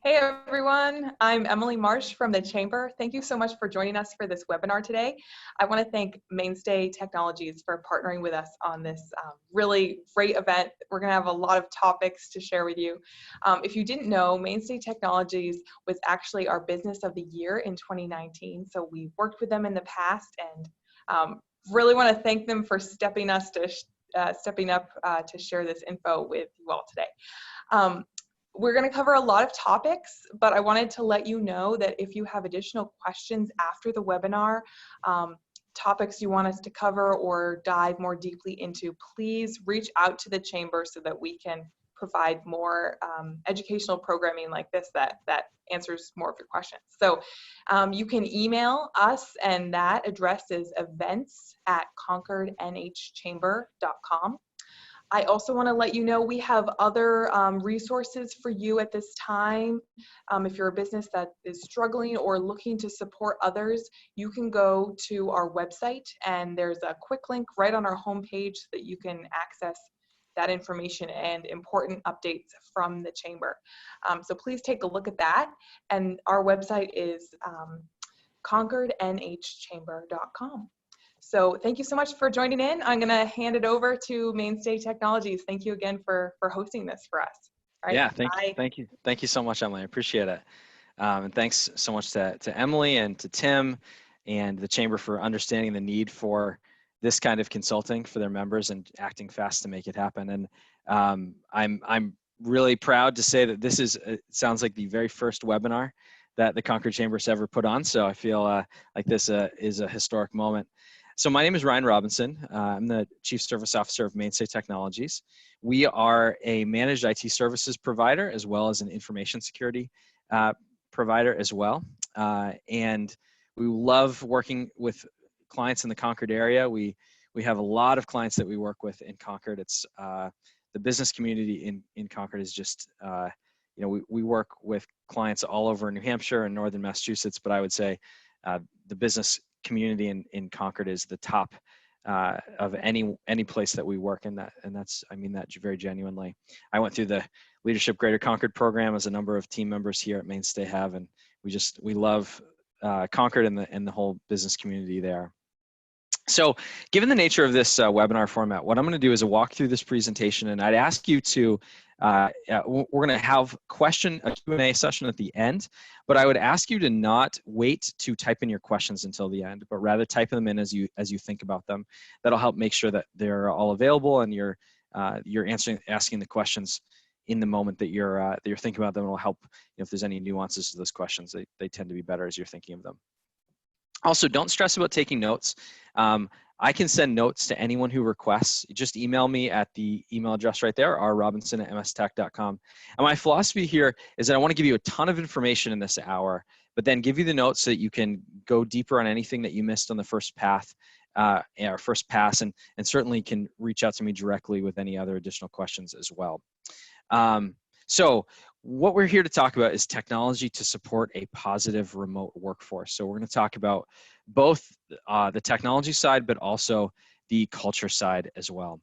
Hey everyone, I'm Emily Marsh from the Chamber. Thank you so much for joining us for this webinar today. I want to thank Mainstay Technologies for partnering with us on this really great event. We're going to have a lot of topics to share with you. If you didn't know, Mainstay Technologies was actually our Business of the Year in 2019. So we worked with them in the past and really want to thank them for stepping up to share this info with you all today. We're going to cover a lot of topics, but I wanted to let you know that if you have additional questions after the webinar, topics you want us to cover or dive more deeply into, please reach out to the Chamber so that we can provide more educational programming like this that answers more of your questions. So you can email us, and that address is events@concordnhchamber.com. I also want to let you know we have other resources for you at this time. If you're a business that is struggling or looking to support others, you can go to our website, and there's a quick link right on our homepage so that you can access that information and important updates from the Chamber. So please take a look at that. And our website is concordnhchamber.com. So thank you so much for joining in. I'm going to hand it over to Mainstay Technologies. Thank you again for hosting this for us. All right, yeah, thank you so much, Emily. I appreciate it. And thanks so much to Emily and to Tim and the Chamber for understanding the need for this kind of consulting for their members and acting fast to make it happen. And I'm really proud to say that this sounds like the very first webinar that the Concord Chamber's ever put on. So I feel like this is a historic moment. So my name is Ryan Robinson. I'm the Chief Service Officer of Mainstay Technologies. We are a managed IT services provider as well as an information security provider as well. And we love working with clients in the Concord area. We have a lot of clients that we work with in Concord. It's the business community in Concord is just, we work with clients all over New Hampshire and northern Massachusetts, but I would say the business community in Concord is the top of any place that we work in, I mean that very genuinely. I went through the Leadership Greater Concord program, as a number of team members here at Mainstay have, and we love Concord and the whole business community there. So given the nature of this webinar format, what I'm going to do is walk through this presentation, and I'd ask you to, we're going to have a Q&A session at the end, but I would ask you to not wait to type in your questions until the end, but rather type them in as you think about them. That'll help make sure that they're all available and you're asking the questions in the moment that you're thinking about them. It'll help, if there's any nuances to those questions, they tend to be better as you're thinking of them. Also, don't stress about taking notes. I can send notes to anyone who requests. Just email me at the email address right there, rrobinson@mstech.com. And my philosophy here is that I want to give you a ton of information in this hour, but then give you the notes so that you can go deeper on anything that you missed on the first pass, and certainly can reach out to me directly with any other additional questions as well. So what we're here to talk about is technology to support a positive remote workforce. So we're going to talk about both the technology side, but also the culture side as well.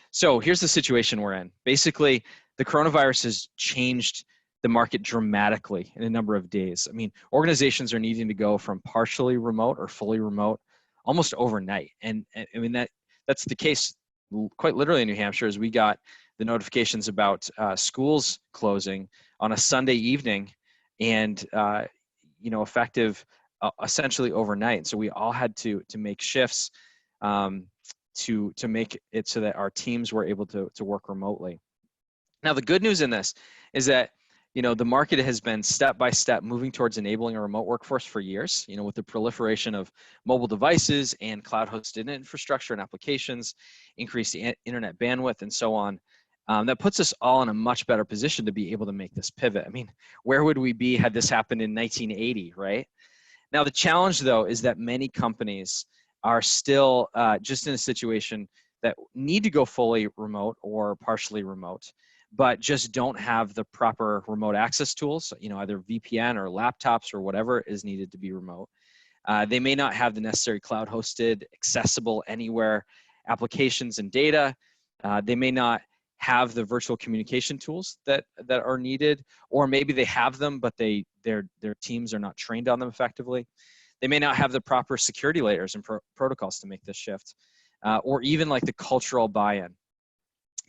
So here's the situation we're in. Basically, the coronavirus has changed the market dramatically in a number of days. I mean, organizations are needing to go from partially remote or fully remote almost overnight. And I mean, that's the case quite literally in New Hampshire, as we got the notifications about schools closing on a Sunday evening, and effective essentially overnight. So we all had to make shifts to make it so that our teams were able to work remotely. Now, the good news in this is that the market has been step by step moving towards enabling a remote workforce for years, with the proliferation of mobile devices and cloud-hosted infrastructure and applications, increased internet bandwidth, and so on. That puts us all in a much better position to be able to make this pivot. I mean, where would we be had this happened in 1980, right? Now, the challenge, though, is that many companies are still just in a situation that need to go fully remote or partially remote, but just don't have the proper remote access tools, either VPN or laptops or whatever is needed to be remote. They may not have the necessary cloud-hosted, accessible anywhere applications and data. They may not have the virtual communication tools that are needed, or maybe they have them, but their teams are not trained on them effectively. They may not have the proper security layers and protocols to make this shift, or even like the cultural buy-in.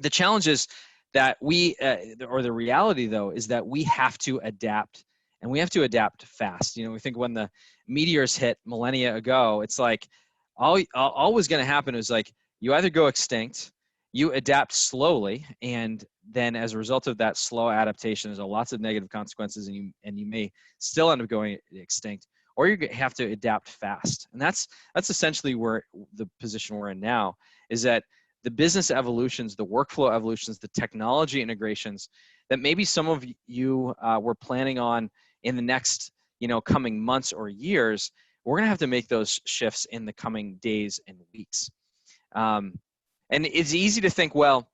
The challenge is that or the reality though, is that we have to adapt, and we have to adapt fast. You know, we think when the meteors hit millennia ago, it's like all was going to happen is like you either go extinct, you adapt slowly, and then as a result of that slow adaptation, there's lots of negative consequences, and you may still end up going extinct, or you have to adapt fast. And that's essentially where the position we're in now is that the business evolutions, the workflow evolutions, the technology integrations that maybe some of you were planning on in the next, coming months or years, we're going to have to make those shifts in the coming days and weeks. And it's easy to think, well,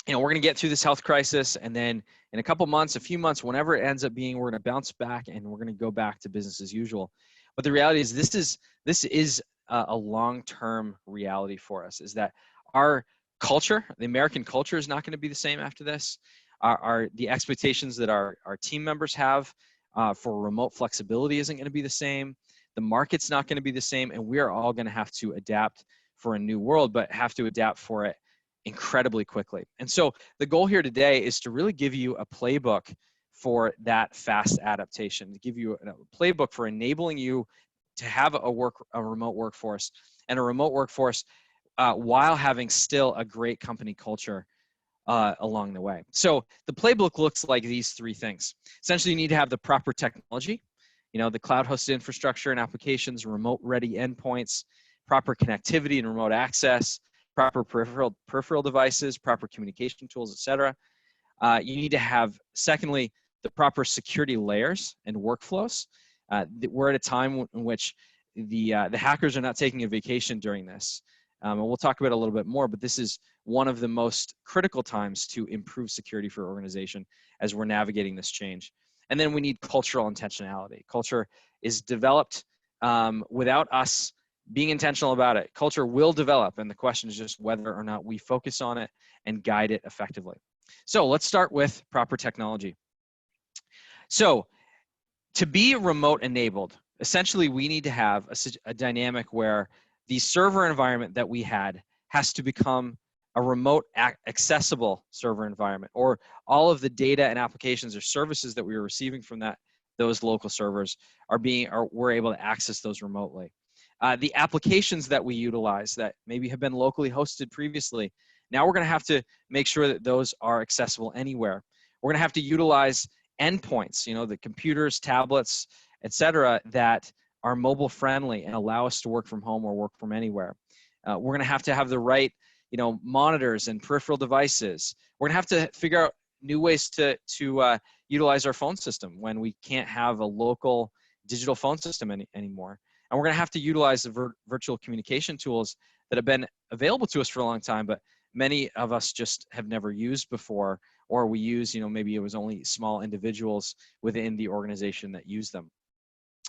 we're going to get through this health crisis, and then in a couple months, a few months, whenever it ends up being, we're going to bounce back and we're going to go back to business as usual. But the reality is this is a long-term reality for us, is that our culture, the American culture, is not going to be the same after this. The expectations that our team members have for remote flexibility isn't going to be the same. The market's not going to be the same, and we are all going to have to adapt for a new world, but have to adapt for it incredibly quickly. And so the goal here today is to really give you a playbook for that fast adaptation, to give you a playbook for enabling you to have a remote workforce, and a remote workforce while having still a great company culture along the way. So the playbook looks like these three things. Essentially, you need to have the proper technology, the cloud-hosted infrastructure and applications, remote-ready endpoints, proper connectivity and remote access, proper peripheral devices, proper communication tools, etc. You need to have, secondly, the proper security layers and workflows. We're at a time in which the hackers are not taking a vacation during this. And we'll talk about it a little bit more, but this is one of the most critical times to improve security for your organization as we're navigating this change. And then we need cultural intentionality. Culture is developed without us being intentional about it. Culture will develop, and the question is just whether or not we focus on it and guide it effectively. So let's start with proper technology. So to be remote enabled, essentially we need to have a dynamic where the server environment that we had has to become a remote accessible server environment, or all of the data and applications or services that we are receiving from those local servers we're able to access those remotely. The applications that we utilize that maybe have been locally hosted previously, now we're going to have to make sure that those are accessible anywhere. We're going to have to utilize endpoints, the computers, tablets, etc., that are mobile friendly and allow us to work from home or work from anywhere. We're going to have the right, monitors and peripheral devices. We're going to have to figure out new ways to utilize our phone system when we can't have a local digital phone system anymore. And we're going to have to utilize the virtual communication tools that have been available to us for a long time, but many of us just have never used before, or we use, maybe it was only small individuals within the organization that use them.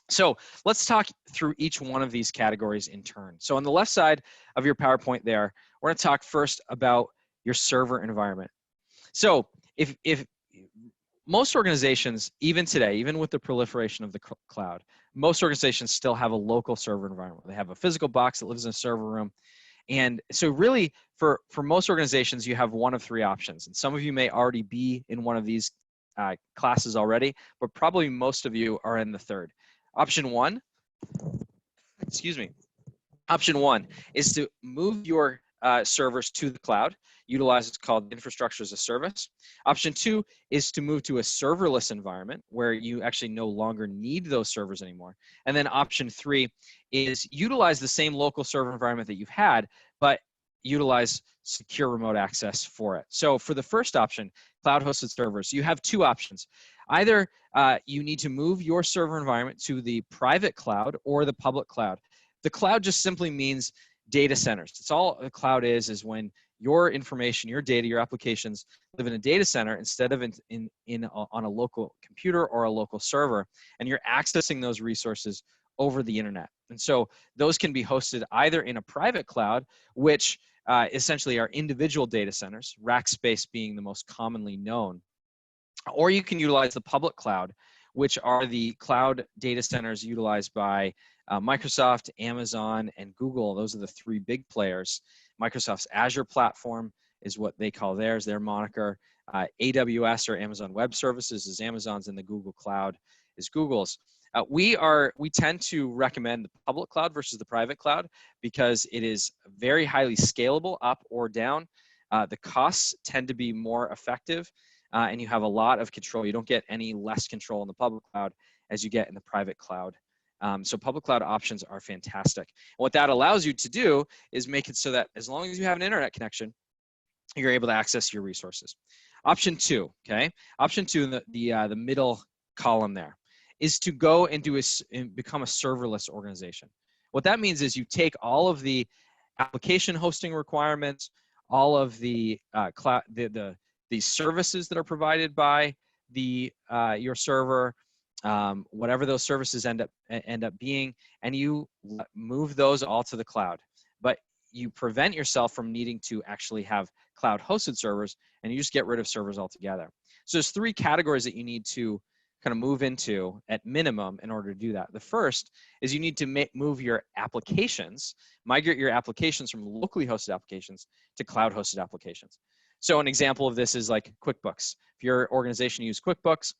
So let's talk through each one of these categories in turn. So on the left side of your PowerPoint there, we're going to talk first about your server environment. So if most organizations, even today, even with the proliferation of the cloud, most organizations still have a local server environment. They have a physical box that lives in a server room. And so really, for most organizations, you have one of three options. And some of you may already be in one of these classes already, but probably most of you are in the third. Option one is to move your servers to the cloud, utilize what's called infrastructure as a service. Option two is to move to a serverless environment where you actually no longer need those servers anymore. And then option three is utilize the same local server environment that you've had, but utilize secure remote access for it. So for the first option, cloud-hosted servers, you have two options. Either you need to move your server environment to the private cloud or the public cloud. The cloud just simply means data centers. It's all a cloud is when your information, your data, your applications live in a data center instead of on a local computer or a local server, and you're accessing those resources over the internet. And so those can be hosted either in a private cloud, which essentially are individual data centers, Rackspace being the most commonly known. Or you can utilize the public cloud, which are the cloud data centers utilized by Microsoft, Amazon, and Google. Those are the three big players. Microsoft's Azure platform is what they call theirs, their moniker. AWS, or Amazon Web Services, is Amazon's, and the Google Cloud is Google's. We tend to recommend the public cloud versus the private cloud because it is very highly scalable up or down. The costs tend to be more effective, and you have a lot of control. You don't get any less control in the public cloud as you get in the private cloud. So public cloud options are fantastic. And what that allows you to do is make it so that as long as you have an internet connection, you're able to access your resources. Option two, okay? Option two in the middle column there is to go and become a serverless organization. What that means is you take all of the application hosting requirements, all of the cloud, the services that are provided by your server, whatever those services end up being, and you move those all to the cloud. But you prevent yourself from needing to actually have cloud hosted servers, and you just get rid of servers altogether. So there's three categories that you need to kind of move into at minimum in order to do that. The first is you need to move your applications, migrate your applications from locally hosted applications to cloud hosted applications. So an example of this is like QuickBooks. If your organization uses QuickBooks,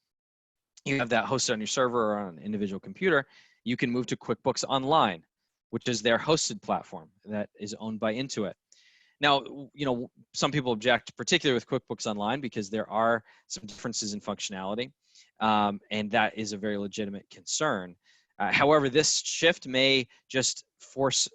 you have that hosted on your server or on an individual computer, you can move to QuickBooks Online, which is their hosted platform that is owned by Intuit. Now, some people object, particularly with QuickBooks Online, because there are some differences in functionality, and that is a very legitimate concern. However, this shift may just force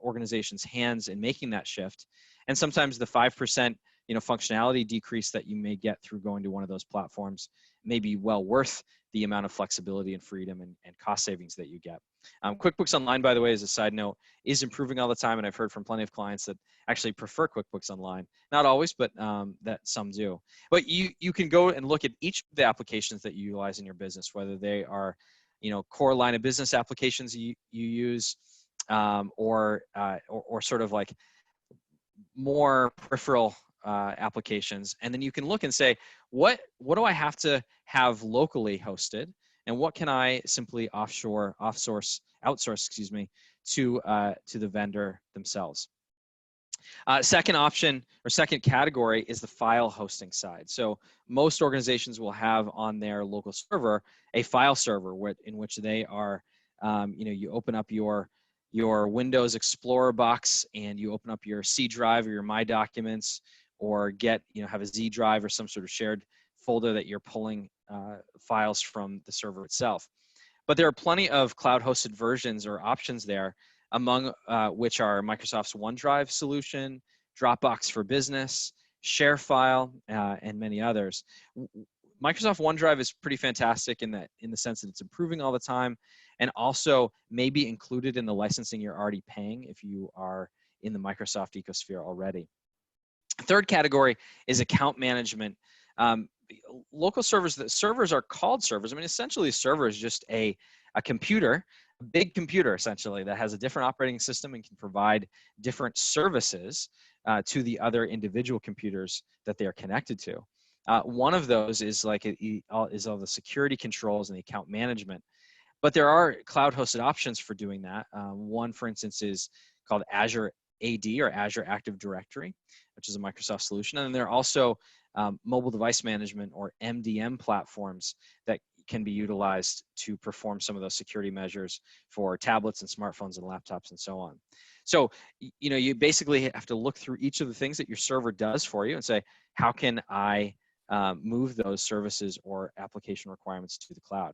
organizations' hands in making that shift, and sometimes the 5% functionality decrease that you may get through going to one of those platforms may be well worth the amount of flexibility and freedom and cost savings that you get. QuickBooks Online, by the way, as a side note, is improving all the time, and I've heard from plenty of clients that actually prefer QuickBooks Online. Not always, but that some do. But you can go and look at each of the applications that you utilize in your business, whether they are core line of business applications you use, or sort of like more peripheral applications, and then you can look and say, what do I have to have locally hosted, and what can I simply outsource, to the vendor themselves. Second option or second category is the file hosting side. So most organizations will have on their local server a file server in which they are, you open up your Windows Explorer box and you open up your C drive or your My Documents, or have a Z drive or some sort of shared folder that you're pulling files from the server itself. But there are plenty of cloud-hosted versions or options there, among which are Microsoft's OneDrive solution, Dropbox for Business, ShareFile, and many others. Microsoft OneDrive is pretty fantastic in the sense that it's improving all the time, and also may be included in the licensing you're already paying if you are in the Microsoft ecosphere already. Third category is account management. Local servers are called servers. I mean, essentially a server is just a computer, a big computer essentially, that has a different operating system and can provide different services to the other individual computers that they are connected to. One of those is all the security controls and the account management. But there are cloud-hosted options for doing that. One, for instance, is called Azure AD, or Azure Active Directory, which is a Microsoft solution. And there are also mobile device management, or MDM, platforms that can be utilized to perform some of those security measures for tablets and smartphones and laptops and so on. So, you basically have to look through each of the things that your server does for you and say, how can I move those services or application requirements to the cloud?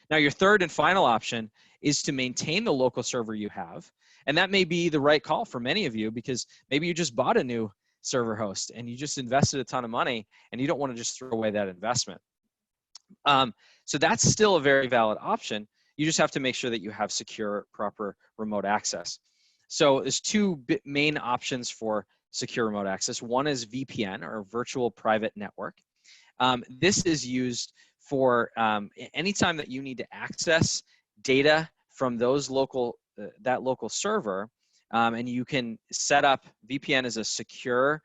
Now, your third and final option is to maintain the local server you have. And that may be the right call for many of you, because maybe you just bought a new server host and you just invested a ton of money and you don't want to just throw away that investment. So that's still a very valid option. You just have to make sure that you have secure, proper remote access. So there's two main options for secure remote access. One is VPN, or Virtual Private Network. This is used for anytime that you need to access data from that local server, and you can set up VPN as a secure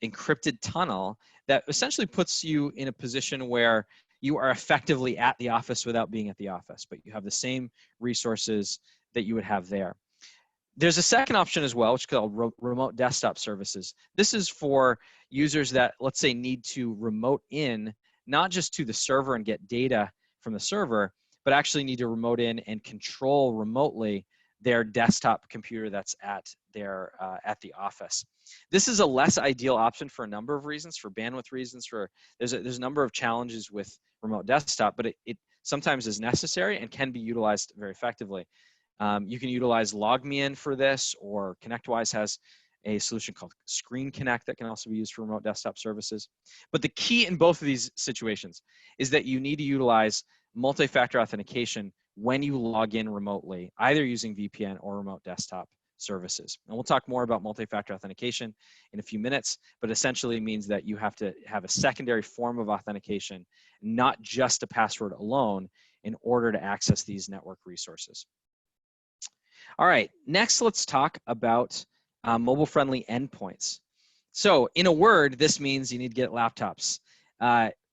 encrypted tunnel that essentially puts you in a position where you are effectively at the office without being at the office, but you have the same resources that you would have there. There's a second option as well, which is called remote desktop services. This is for users that, let's say, need to remote in, not just to the server and get data from the server, but actually need to remote in and control remotely their desktop computer that's at the office. This is a less ideal option for a number of reasons, for bandwidth reasons. There's a number of challenges with remote desktop, but it sometimes is necessary and can be utilized very effectively. You can utilize LogMeIn for this, or ConnectWise has a solution called Screen Connect that can also be used for remote desktop services. But the key in both of these situations is that you need to utilize multi-factor authentication when you log in remotely, either using VPN or remote desktop services. And we'll talk more about multi-factor authentication in a few minutes, but essentially means that you have to have a secondary form of authentication, not just a password alone, in order to access these network resources. All right, next let's talk about mobile-friendly endpoints. So in a word, this means you need to get laptops.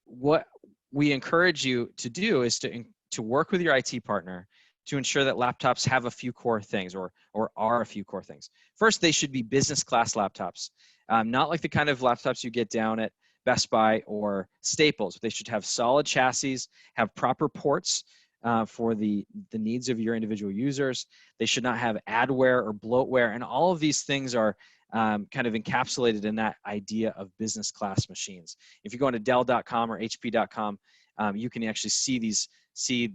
What we encourage you to do is to work with your IT partner to ensure that laptops have a few core things, or are a few core things. First, they should be business class laptops, not like the kind of laptops you get down at Best Buy or Staples. They should have solid chassis, have proper ports for the needs of your individual users. They should not have adware or bloatware, and all of these things are kind of encapsulated in that idea of business class machines. If you go into Dell.com or HP.com, you can actually see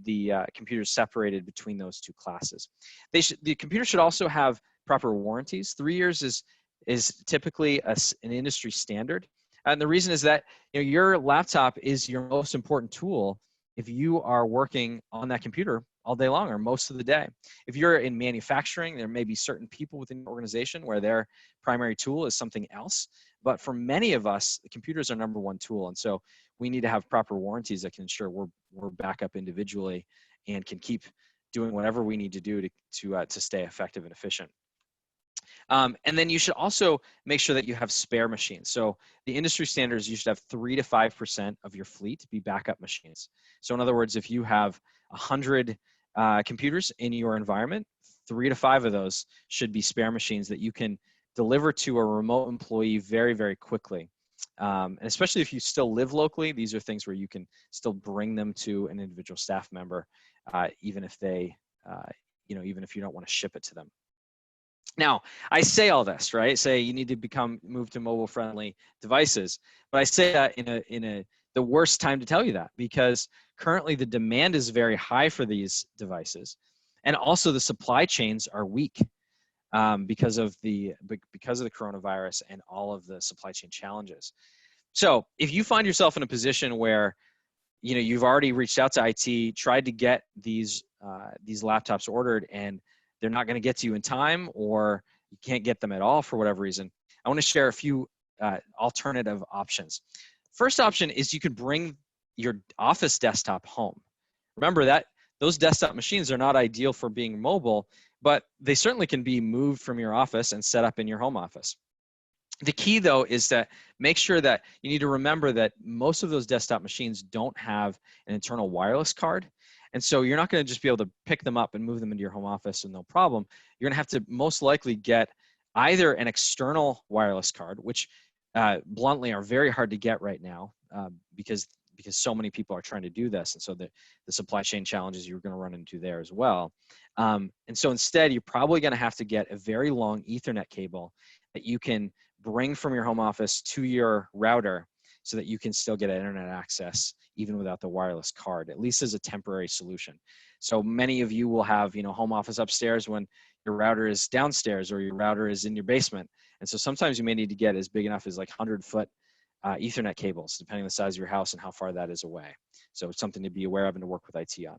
the computers separated between those two classes. The computer should also have proper warranties. 3 years is typically an industry standard, and the reason is that your laptop is your most important tool if you are working on that computer all day long or most of the day. If you're in manufacturing, there may be certain people within your organization where their primary tool is something else. But for many of us, the computers are number one tool. And so we need to have proper warranties that can ensure we're back up individually and can keep doing whatever we need to do to stay effective and efficient. And then you should also make sure that you have spare machines. So the industry standards, you should have 3 to 5% of your fleet be backup machines. So in other words, if you have 100 computers in your environment, 3 to 5 of those should be spare machines that you can deliver to a remote employee very, very quickly. And especially if you still live locally, these are things where you can still bring them to an individual staff member, even if they, even if you don't want to ship it to them. Now, I say all this, right? Say you need to move to mobile-friendly devices, but I say that in the worst time to tell you that, because currently the demand is very high for these devices, and also the supply chains are weak because of the coronavirus and all of the supply chain challenges. So, if you find yourself in a position where you've already reached out to IT, tried to get these laptops ordered, and they're not going to get to you in time, or you can't get them at all for whatever reason, I want to share a few alternative options. First option is you could bring your office desktop home. Remember that those desktop machines are not ideal for being mobile, but they certainly can be moved from your office and set up in your home office. The key, though, is to make sure that you need to remember that most of those desktop machines don't have an internal wireless card. And so you're not going to just be able to pick them up and move them into your home office and no problem. You're going to have to most likely get either an external wireless card, which bluntly are very hard to get right now because so many people are trying to do this. And so the supply chain challenges you're going to run into there as well. And so instead, you're probably going to have to get a very long Ethernet cable that you can bring from your home office to your router so that you can still get internet access even without the wireless card, at least as a temporary solution. So many of you will have, home office upstairs when your router is downstairs or your router is in your basement. And so sometimes you may need to get as big enough as like 100-foot Ethernet cables, depending on the size of your house and how far that is away. So it's something to be aware of and to work with IT on.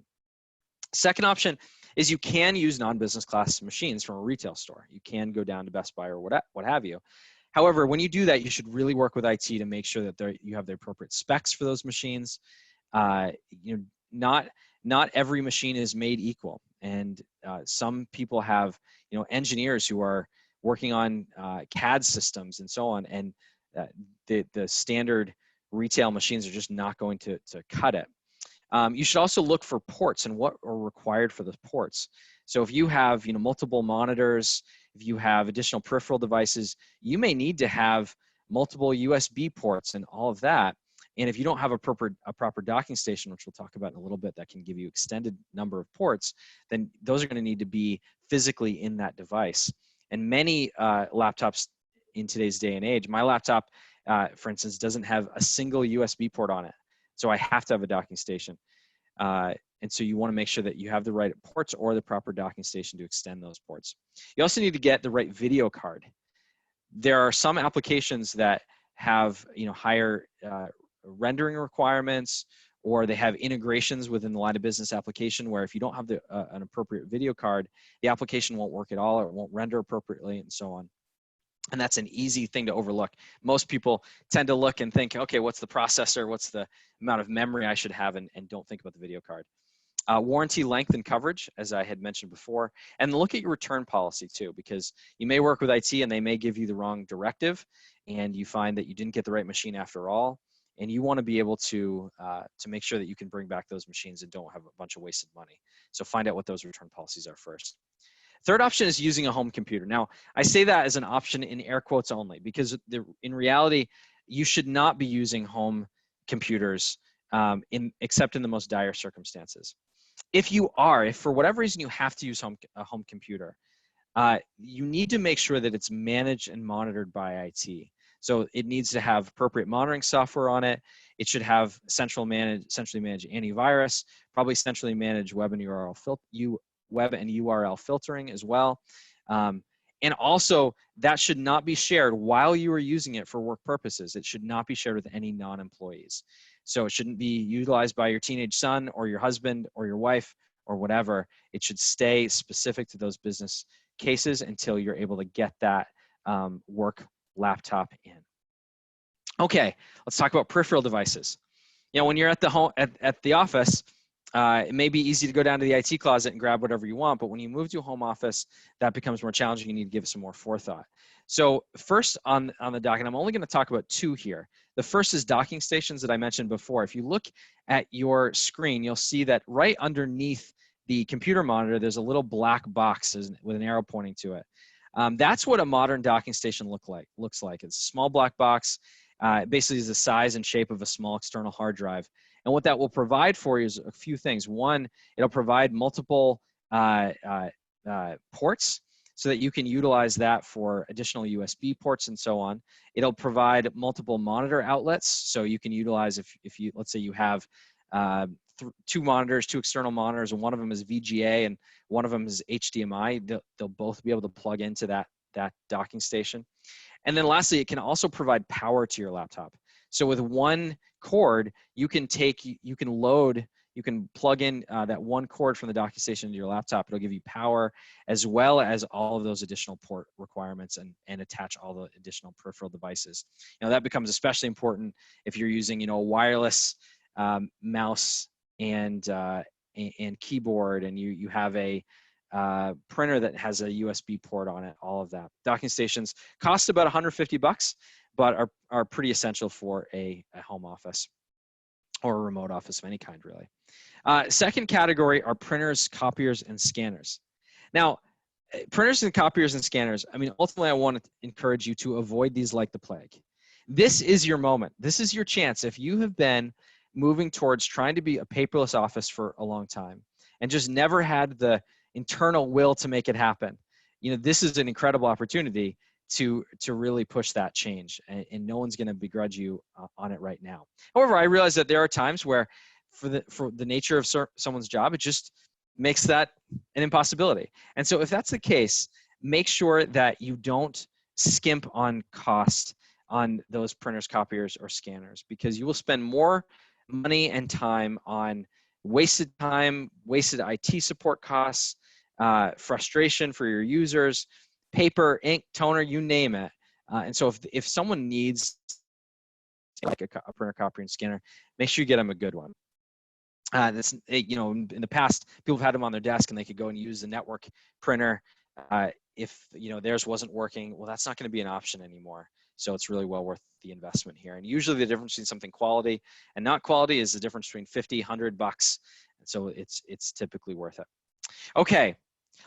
Second option is you can use non-business class machines from a retail store. You can go down to Best Buy or what have you. However, when you do that, you should really work with IT to make sure that you have the appropriate specs for those machines. Not every machine is made equal. And some people have, engineers who are working on CAD systems and so on, and the standard retail machines are just not going to cut it. You should also look for ports and what are required for the ports. So if you have, multiple monitors, if you have additional peripheral devices, you may need to have multiple USB ports and all of that. And if you don't have a proper docking station, which we'll talk about in a little bit, that can give you extended number of ports, then those are going to need to be physically in that device. And many laptops in today's day and age, my laptop, for instance, doesn't have a single USB port on it. So I have to have a docking station. And so you want to make sure that you have the right ports or the proper docking station to extend those ports. You also need to get the right video card. There are some applications that have, higher rendering requirements, or they have integrations within the line of business application where if you don't have an appropriate video card, the application won't work at all, or it won't render appropriately, and so on. And that's an easy thing to overlook. Most people tend to look and think, okay, what's the processor? What's the amount of memory I should have? And don't think about the video card. Warranty length and coverage, as I had mentioned before. And look at your return policy too, because you may work with IT and they may give you the wrong directive and you find that you didn't get the right machine after all. And you want to be able to make sure that you can bring back those machines and don't have a bunch of wasted money. So find out what those return policies are first. Third option is using a home computer. Now, I say that as an option in air quotes only, because in reality, you should not be using home computers except in the most dire circumstances. If for whatever reason you have to use a home computer, you need to make sure that it's managed and monitored by IT. So it needs to have appropriate monitoring software on it. It should have centrally managed antivirus, probably centrally managed web and URL filtering as well. And also, that should not be shared while you are using it for work purposes. It should not be shared with any non-employees. So it shouldn't be utilized by your teenage son or your husband or your wife or whatever. It should stay specific to those business cases until you're able to get that work laptop in. Okay, let's talk about peripheral devices. When you're at the home at the office, it may be easy to go down to the IT closet and grab whatever you want, but when you move to a home office, that becomes more challenging. You need to give it some more forethought. So first on the dock, and I'm only going to talk about two here. The first is docking stations that I mentioned before. If you look at your screen, you'll see that right underneath the computer monitor, there's a little black box with an arrow pointing to it. That's what a modern docking station looks like. It's a small black box. It basically is the size and shape of a small external hard drive. And what that will provide for you is a few things. One, it'll provide multiple ports so that you can utilize that for additional USB ports and so on. It'll provide multiple monitor outlets. So you can utilize, if you, let's say you have two external monitors, and one of them is VGA and one of them is HDMI, they'll both be able to plug into that docking station. And then lastly, it can also provide power to your laptop. So with one cord, you can plug in that one cord from the docking station into your laptop. It'll give you power as well as all of those additional port requirements and attach all the additional peripheral devices. That becomes especially important if you're using, a wireless mouse and keyboard, and you have a printer that has a USB port on it. All of that. Docking stations cost about $150, but are pretty essential for a home office or a remote office of any kind, really. Second category are printers, copiers, and scanners. Now, printers and copiers and scanners, ultimately I want to encourage you to avoid these like the plague. This is your moment. This is your chance. If you have been moving towards trying to be a paperless office for a long time and just never had the internal will to make it happen, this is an incredible opportunity to really push that change, and no one's going to begrudge you on it right now. However, I realize that there are times where for the nature of someone's job, it just makes that an impossibility. And so if that's the case, make sure that you don't skimp on cost on those printers, copiers, or scanners, because you will spend more money and time on wasted time, wasted IT support costs, frustration for your users, paper, ink, toner, you name it. And so if someone needs like a printer, copier, and scanner, make sure you get them a good one. You know, in the past, people have had them on their desk and they could go and use the network printer. If, you know, theirs wasn't working, well, that's not going to be an option anymore. So it's really well worth the investment here. And usually the difference between something quality and not quality is the difference between 50, $100. And so it's typically worth it. Okay,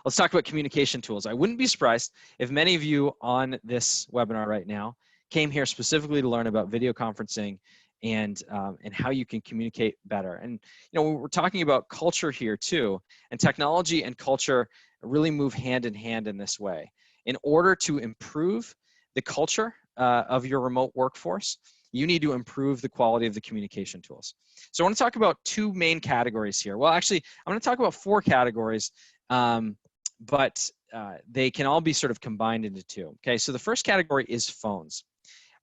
let's talk about communication tools. I wouldn't be surprised if many of you on this webinar right now came here specifically to learn about video conferencing and how you can communicate better. And you know, we're talking about culture here too, and technology and culture really move hand in hand in this way. In order to improve the culture of your remote workforce, you need to improve the quality of the communication tools. So I want to talk about two main categories here. Well, actually, I'm going to talk about four categories, but they can all be sort of combined into two. Okay, so the first category is phones.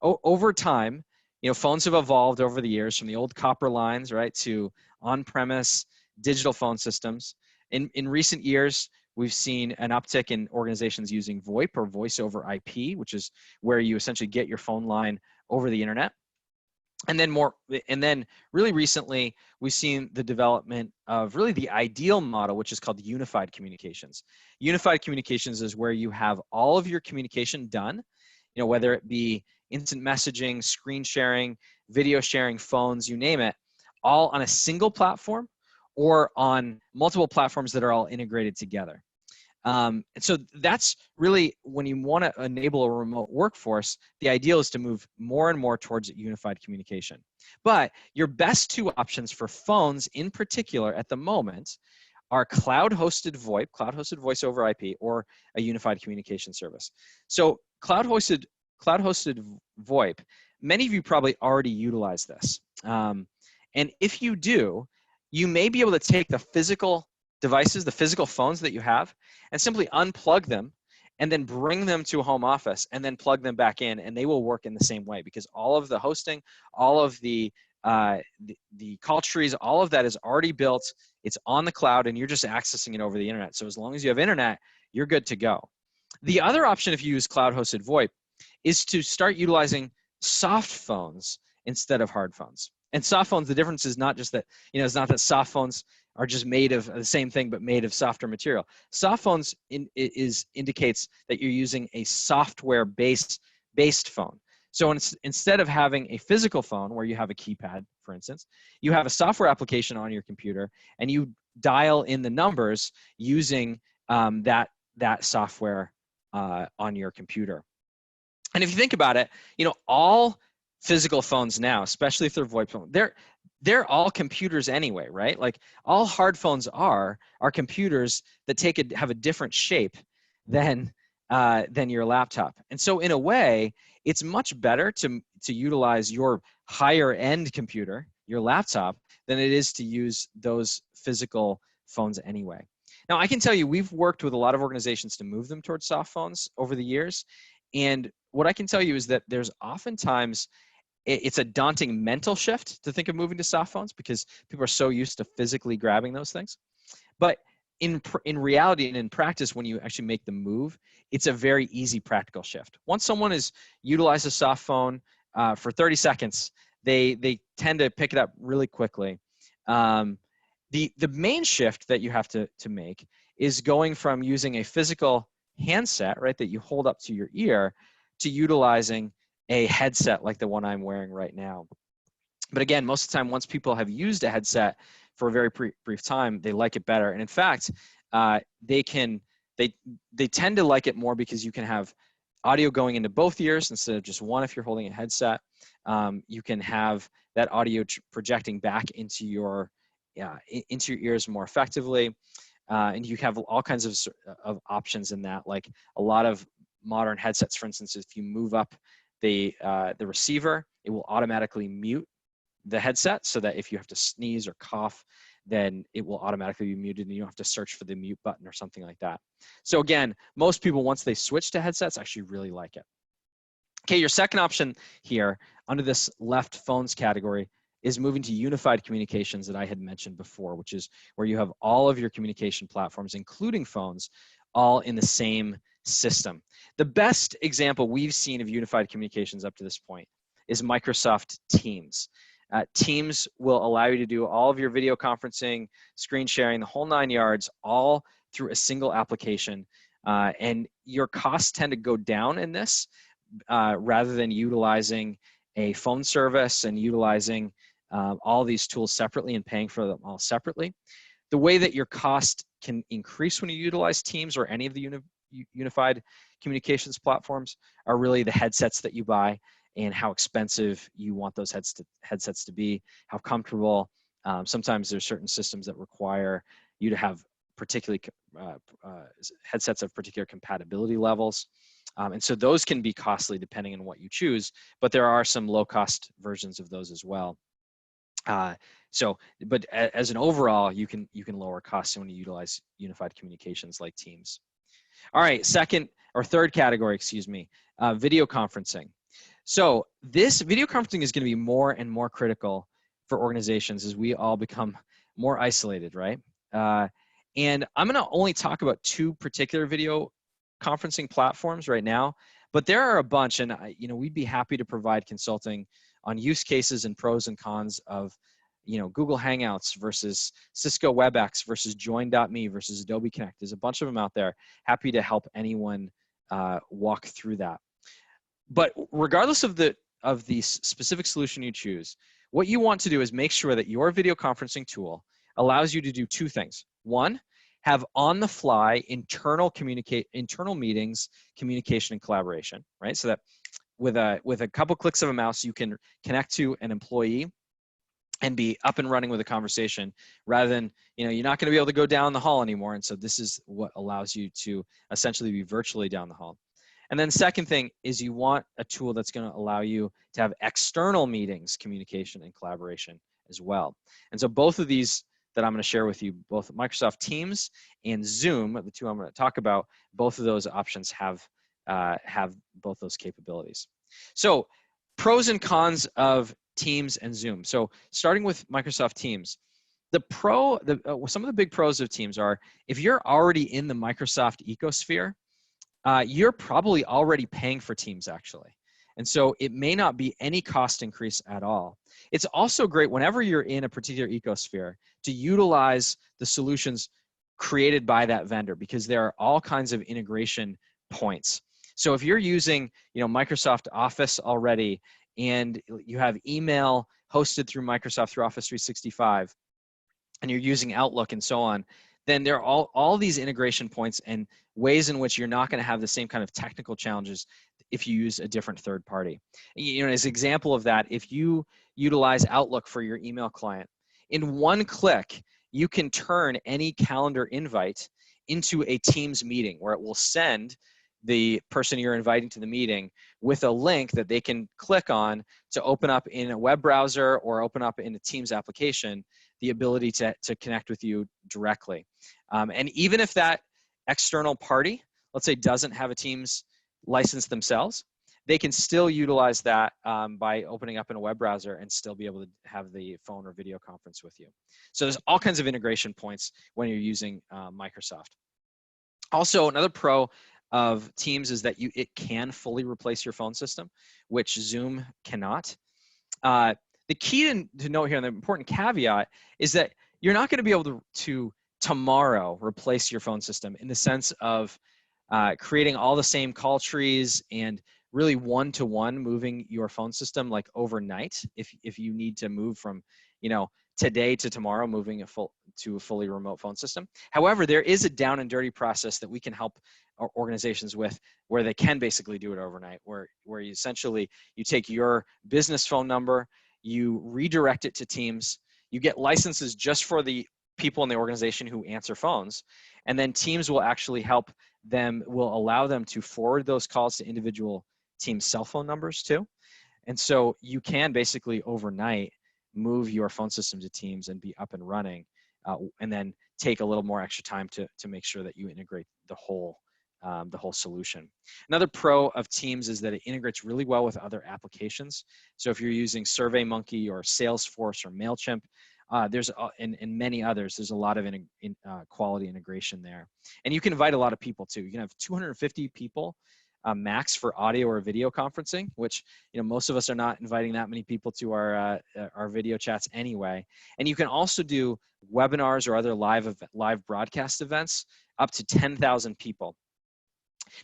Over time, you know, phones have evolved over the years from the old copper lines, right, to on-premise digital phone systems. In recent years, we've seen an uptick in organizations using VoIP or voice over IP, which is where you essentially get your phone line over the internet. And then really recently, we've seen the development of really the ideal model, which is called unified communications. Unified communications is where you have all of your communication done, you know, whether it be instant messaging, screen sharing, video sharing, phones, you name it, all on a single platform or on multiple platforms that are all integrated together. And so that's really, when you want to enable a remote workforce, the ideal is to move more and more towards unified communication. But your best two options for phones in particular at the moment are cloud-hosted VoIP, cloud-hosted voice over IP, or a unified communication service. So cloud-hosted VoIP, many of you probably already utilize this. And if you do, you may be able to take the physical devices, the physical phones that you have, and simply unplug them and then bring them to a home office and then plug them back in, and they will work in the same way, because all of the hosting, all of the call trees, all of that is already built. It's on the cloud and you're just accessing it over the internet. So as long as you have internet, you're good to go. The other option, if you use cloud-hosted VoIP, is to start utilizing soft phones instead of hard phones. And soft phones, the difference is not just that, you know, it's not that soft phones are just made of the same thing, but made of softer material. Soft phones indicates that you're using a software-based phone. So instead of having a physical phone where you have a keypad, for instance, you have a software application on your computer, and you dial in the numbers using that software on your computer. And if you think about it, you know, all physical phones now, especially if they're VoIP phones, they're all computers anyway, right? Like all hard phones are computers that have a different shape than your laptop. And so in a way, it's much better to utilize your higher end computer, your laptop, than it is to use those physical phones anyway. Now, I can tell you, we've worked with a lot of organizations to move them towards soft phones over the years. And what I can tell you is that there's oftentimes, it's a daunting mental shift to think of moving to soft phones because people are so used to physically grabbing those things. But in reality and in practice, when you actually make the move, it's a very easy practical shift. Once someone has utilized a soft phone for 30 seconds, they tend to pick it up really quickly. The main shift that you have to make is going from using a physical handset, right, that you hold up to your ear, to utilizing a headset like the one I'm wearing right now. But again, most of the time, once people have used a headset for a very brief time, they like it better. And in fact, they tend to like it more because you can have audio going into both ears instead of just one if you're holding a headset. You can have that audio projecting back into your ears more effectively. And you have all kinds of options in that, like a lot of modern headsets, for instance, if you move up the receiver, it will automatically mute the headset so that if you have to sneeze or cough, then it will automatically be muted and you don't have to search for the mute button or something like that. So again, most people, once they switch to headsets, actually really like it. Okay, your second option here under this left phones category is moving to unified communications that I had mentioned before, which is where you have all of your communication platforms, including phones, all in the same system. The best example we've seen of unified communications up to this point is Microsoft Teams. Teams will allow you to do all of your video conferencing, screen sharing, the whole 9 yards, all through a single application. And your costs tend to go down in this rather than utilizing a phone service and utilizing all these tools separately and paying for them all separately. The way that your cost can increase when you utilize Teams or any of the unified communications platforms are really the headsets that you buy and how expensive you want those headsets to be, how comfortable. Sometimes there's certain systems that require you to have particularly headsets of particular compatibility levels. And so those can be costly depending on what you choose, but there are some low-cost versions of those as well. But as an overall, you can lower costs when you utilize unified communications like Teams. All right, third category, video conferencing. So this video conferencing is going to be more and more critical for organizations as we all become more isolated, right? And I'm going to only talk about 2 particular video conferencing platforms right now, but there are a bunch, and we'd be happy to provide consulting on use cases and pros and cons of Google Hangouts versus Cisco WebEx versus Join.me versus Adobe Connect. There's a bunch of them out there. Happy to help anyone walk through that. But regardless of the specific solution you choose, what you want to do is make sure that your video conferencing tool allows you to do 2 things. One, have on-the-fly internal meetings, communication, and collaboration, right? So that with a couple clicks of a mouse, you can connect to an employee and be up and running with a conversation rather than, you're not going to be able to go down the hall anymore. And so this is what allows you to essentially be virtually down the hall. And then second thing is you want a tool that's going to allow you to have external meetings, communication, and collaboration as well. And so both of these that I'm going to share with you, both Microsoft Teams and Zoom, the 2 I'm going to talk about, both of those options have both those capabilities. So pros and cons of Teams and Zoom. So starting with Microsoft Teams, some of the big pros of Teams are if you're already in the Microsoft ecosphere, you're probably already paying for Teams actually. And so it may not be any cost increase at all. It's also great whenever you're in a particular ecosphere to utilize the solutions created by that vendor because there are all kinds of integration points. So if you're using, Microsoft Office already and you have email hosted through Microsoft through Office 365 and you're using Outlook and so on, then there are all these integration points and ways in which you're not going to have the same kind of technical challenges if you use a different third party. As an example of that, if you utilize Outlook for your email client, in one click, you can turn any calendar invite into a Teams meeting where it will send the person you're inviting to the meeting with a link that they can click on to open up in a web browser or open up in a Teams application, the ability to connect with you directly. And even if that external party, let's say, doesn't have a Teams license themselves, they can still utilize that by opening up in a web browser and still be able to have the phone or video conference with you. So there's all kinds of integration points when you're using Microsoft. Also, another pro of Teams is that it can fully replace your phone system, which Zoom cannot. The key to note here, and the important caveat, is that you're not going to be able to tomorrow replace your phone system in the sense of creating all the same call trees and really one-to-one moving your phone system like overnight if you need to move from today to tomorrow, moving to a fully remote phone system. However, there is a down and dirty process that we can help our organizations with where they can basically do it overnight, where you essentially, you take your business phone number, you redirect it to Teams, you get licenses just for the people in the organization who answer phones, and then Teams will actually will allow them to forward those calls to individual Teams cell phone numbers too. And so you can basically overnight move your phone system to Teams and be up and running, and then take a little more extra time to make sure that you integrate the whole solution. Another pro of Teams is that it integrates really well with other applications. So if you're using SurveyMonkey or Salesforce or MailChimp, and many others, there's a lot of quality integration there. And you can invite a lot of people too. You can have 250 people max for audio or video conferencing, which most of us are not inviting that many people to our video chats anyway. And you can also do webinars or other live broadcast events up to 10,000 people.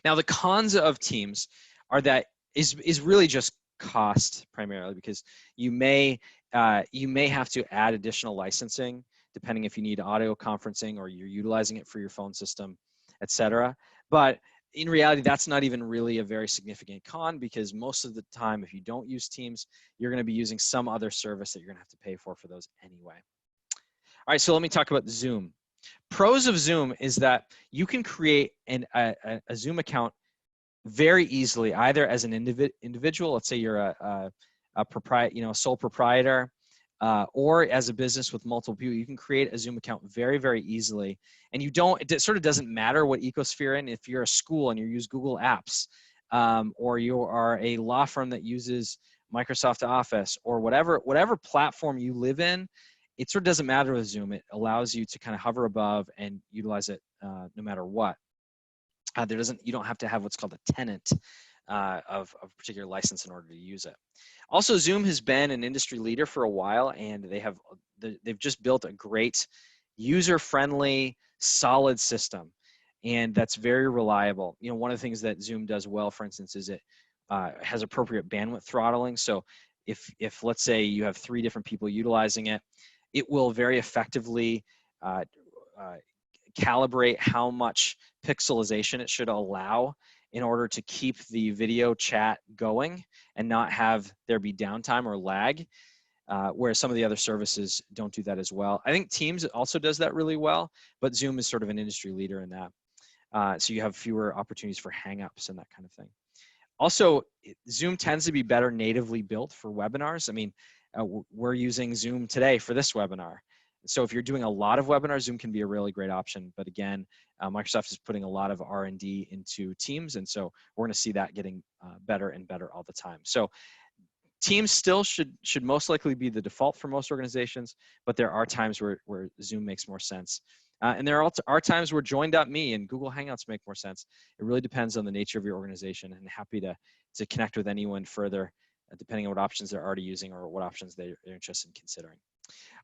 Now the cons of Teams are that is really just cost primarily, because you may have to add additional licensing depending if you need audio conferencing or you're utilizing it for your phone system, etc. But in reality, that's not even really a very significant con, because most of the time, if you don't use Teams, you're going to be using some other service that you're going to have to pay for those anyway. All right, so let me talk about Zoom. Pros of Zoom is that you can create a Zoom account very easily, either as an individual, let's say you're a sole proprietor, or as a business with multiple people. You can create a Zoom account very, very easily. And it sort of doesn't matter what ecosphere you're in. If you're a school and you use Google Apps, or you are a law firm that uses Microsoft Office, or whatever platform you live in, it sort of doesn't matter with Zoom. It allows you to kind of hover above and utilize it no matter what. You don't have to have what's called a tenant of a particular license in order to use it. Also, Zoom has been an industry leader for a while, and they've just built a great, user-friendly, solid system, and that's very reliable. One of the things that Zoom does well, for instance, is it has appropriate bandwidth throttling. So if let's say you have 3 different people utilizing it, it will very effectively calibrate how much pixelization it should allow in order to keep the video chat going and not have there be downtime or lag, whereas some of the other services don't do that as well. I think Teams also does that really well, but Zoom is sort of an industry leader in that. So you have fewer opportunities for hangups and that kind of thing. Also, Zoom tends to be better natively built for webinars. I mean, we're using Zoom today for this webinar. So if you're doing a lot of webinars, Zoom can be a really great option. But again, Microsoft is putting a lot of R&D into Teams, and so we're going to see that getting better and better all the time. So Teams still should most likely be the default for most organizations, but there are times where Zoom makes more sense. And there are times where Join.me and Google Hangouts make more sense. It really depends on the nature of your organization, and happy to connect with anyone further, depending on what options they're already using or what options they're interested in considering.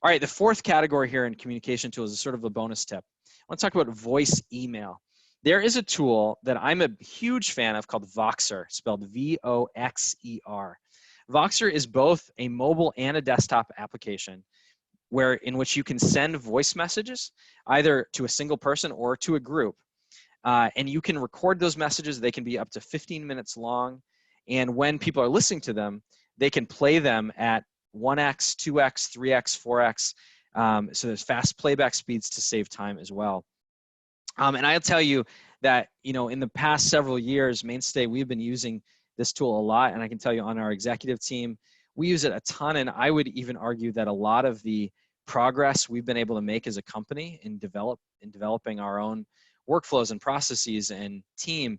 All right, the 4th category here in communication tools is sort of a bonus tip. I want to talk about voice email. There is a tool that I'm a huge fan of called Voxer, spelled V-O-X-E-R. Voxer is both a mobile and a desktop application in which you can send voice messages either to a single person or to a group. And you can record those messages. They can be up to 15 minutes long. And when people are listening to them, they can play them at 1x, 2x, 3x, 4x. So there's fast playback speeds to save time as well. And I'll tell you that, in the past several years, Mainstay, we've been using this tool a lot. And I can tell you on our executive team, we use it a ton. And I would even argue that a lot of the progress we've been able to make as a company in developing our own workflows and processes and team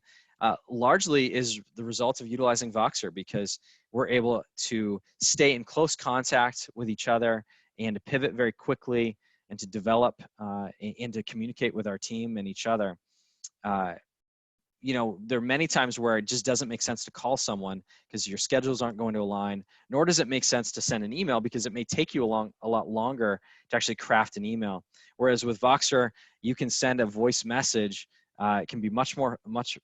largely is the result of utilizing Voxer, because we're able to stay in close contact with each other and to pivot very quickly and to develop and to communicate with our team and each other. There are many times where it just doesn't make sense to call someone because your schedules aren't going to align, nor does it make sense to send an email because it may take you a lot longer to actually craft an email. Whereas with Voxer, you can send a voice message. It can be much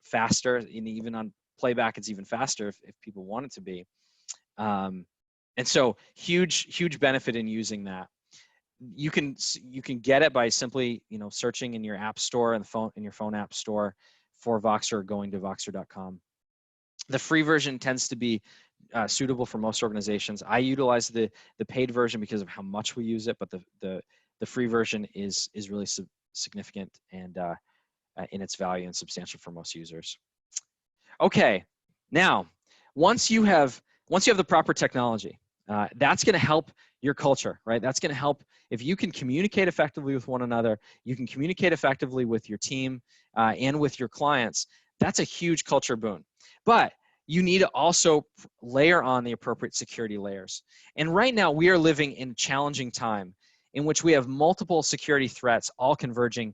faster, and even on playback, it's even faster if people want it to be. And so huge benefit in using that. You can get it by simply searching in your app store and in your phone app store for Voxer, or going to voxer.com. The free version tends to be suitable for most organizations. I utilize the paid version because of how much we use it, but the free version is really significant and in its value and substantial for most users. Okay, now once you have the proper technology, that's going to help your culture, right? That's going to help if you can communicate effectively with one another, you can communicate effectively with your team and with your clients. That's a huge culture boon. But you need to also layer on the appropriate security layers. And right now we are living in a challenging time in which we have multiple security threats all converging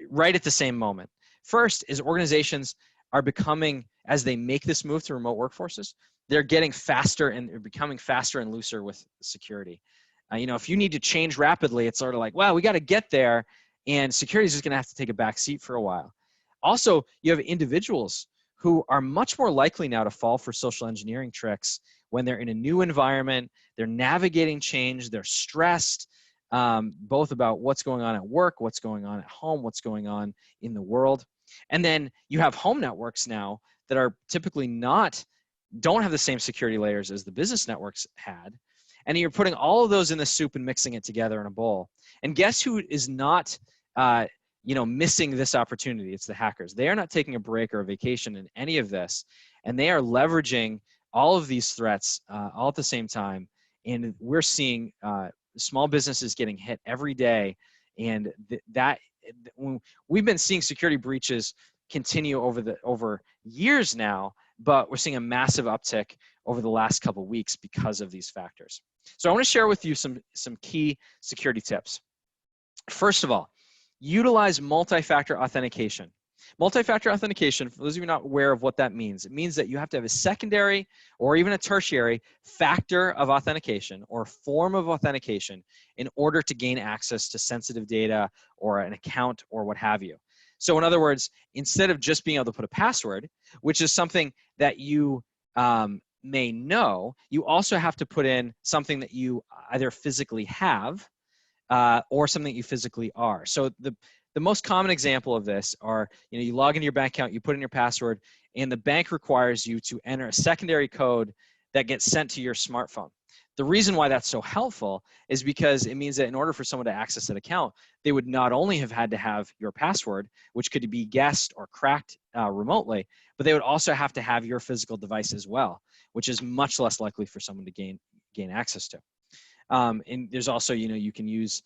right at the same moment. First is organizations are becoming, as they make this move to remote workforces, they're getting faster and they're becoming faster and looser with security. You know, if you need to change rapidly, it's sort of like, well, we got to get there, and security is just going to have to take a back seat for a while. Also, you have individuals who are much more likely now to fall for social engineering tricks when they're in a new environment, they're navigating change, they're stressed, both about what's going on at work, what's going on at home, what's going on in the world. And then you have home networks now that are typically don't have the same security layers as the business networks had. And you're putting all of those in the soup and mixing it together in a bowl. And guess who is not missing this opportunity? It's the hackers. They are not taking a break or a vacation in any of this. And they are leveraging all of these threats all at the same time. And we're seeing small businesses getting hit every day. And we've been seeing security breaches continue over years now, but we're seeing a massive uptick over the last couple of weeks because of these factors. So I want to share with you some key security tips. First of all, utilize multi-factor authentication. Multi-factor authentication, for those of you not aware of what that means, it means that you have to have a secondary or even a tertiary factor of authentication or form of authentication in order to gain access to sensitive data or an account or what have you. So in other words, instead of just being able to put a password, which is something that you may know, you also have to put in something that you either physically have or something that you physically are. So the most common example of this are, you log into your bank account, you put in your password, and the bank requires you to enter a secondary code that gets sent to your smartphone. The reason why that's so helpful is because it means that in order for someone to access that account, they would not only have had to have your password, which could be guessed or cracked remotely, but they would also have to have your physical device as well, which is much less likely for someone to gain access to. And there's also, you can use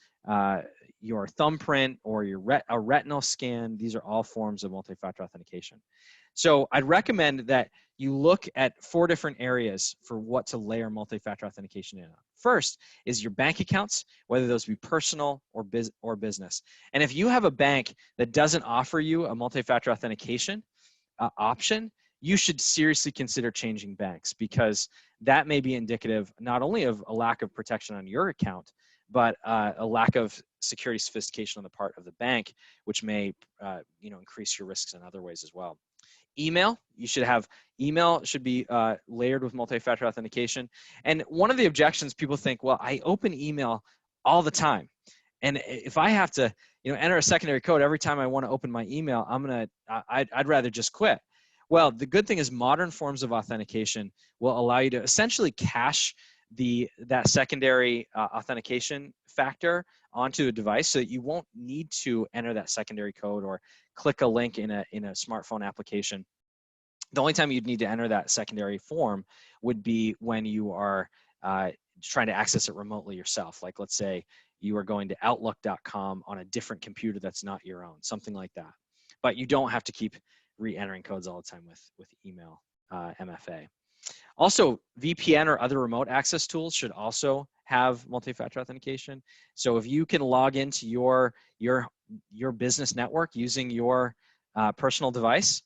your thumbprint or a retinal scan. These are all forms of multi-factor authentication. So I'd recommend that you look at 4 different areas for what to layer multi-factor authentication in on. First is your bank accounts, whether those be personal or business. And if you have a bank that doesn't offer you a multi-factor authentication option, you should seriously consider changing banks, because that may be indicative not only of a lack of protection on your account, but a lack of security sophistication on the part of the bank, which may increase your risks in other ways as well. Email, email should be layered with multi-factor authentication. And one of the objections, people think, well, I open email all the time, and if I have to enter a secondary code every time I want to open my email, I'd rather just quit. Well, the good thing is modern forms of authentication will allow you to essentially cache that secondary authentication factor onto a device, so that you won't need to enter that secondary code or click a link in a smartphone application. The only time you'd need to enter that secondary form would be when you are trying to access it remotely yourself. Like, let's say you are going to outlook.com on a different computer that's not your own, something like that. But you don't have to keep re-entering codes all the time with email MFA. Also, VPN or other remote access tools should also have multi-factor authentication. So if you can log into your business network using your personal device,